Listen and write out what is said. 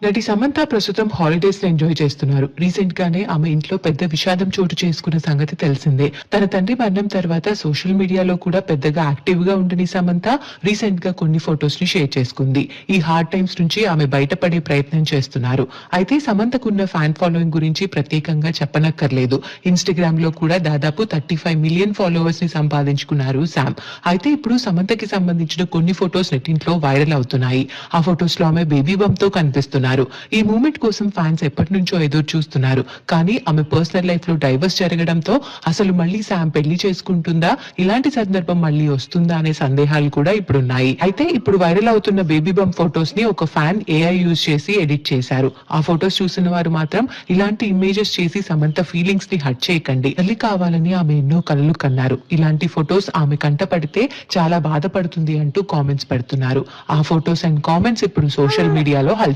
నటి సమంత ప్రస్తుతం హాలిడేస్ ని ఎంజాయ్ చేస్తున్నారు. రీసెంట్ గానే ఆమె ఇంట్లో పెద్ద విషాదం చోటు చేసుకున్న సంగతి తెలిసిందే. తన తండ్రి మరణం తర్వాత సోషల్ మీడియాలో కూడా పెద్దగా యాక్టివ్ గా ఉండని సమంత రీసెంట్ గా కొన్ని ఫొటోస్ ని షేర్ చేసుకుంది. ఈ హార్డ్ టైమ్స్ నుంచి ఆమె బయటపడే ప్రయత్నం చేస్తున్నారు. అయితే సమంతకున్న ఫ్యాన్ ఫాలోయింగ్ గురించి ప్రత్యేకంగా చెప్పనక్కర్లేదు. ఇన్స్టాగ్రామ్ లో కూడా దాదాపు 35 మిలియన్ ఫాలోవర్స్ ని సంపాదించుకున్నారు శామ్. అయితే ఇప్పుడు సమంతకి సంబంధించిన కొన్ని ఫొటోస్ నెట్టింట్లో వైరల్ అవుతున్నాయి. ఆ ఫొటోస్ లో ఆమె బేబీ బంప్ తో కనిపిస్తున్నారు. ఈ మూమెంట్ కోసం ఫ్యాన్స్ ఎప్పటి నుంచో ఎదురు చూస్తున్నారు. కానీ ఆమె పర్సనల్ లైఫ్ లో డైవర్స్ జరగడంతో అసలు మళ్ళీ శామ్ పెళ్లి చేసుకుంటుందా, ఇలాంటి సందర్భం మళ్ళీ వస్తుందా అనే సందేహాలు కూడా ఇప్పుడున్నాయి. అయితే ఇప్పుడు వైరల్ అవుతున్న బేబీ బంప్ ఫొటోస్ ని ఒక ఫ్యాన్ ఏఐ యూజ్ చేసి ఎడిట్ చేశారు. ఆ ఫొటోస్ చూసిన వారు మాత్రం ఇలాంటి ఇమేజెస్ చేసి సమంత ఫీలింగ్స్ ని హర్ట్ చేయకండి, తల్లి కావాలని ఆమె ఎన్నో కలలు కన్నారు, ఇలాంటి ఫొటోస్ ఆమె కంట పడితే చాలా బాధపడుతుంది అంటూ కామెంట్స్ పెడుతున్నారు. ఆ ఫొటోస్ అండ్ కామెంట్స్ ఇప్పుడు సోషల్ మీడియాలో హల్చల్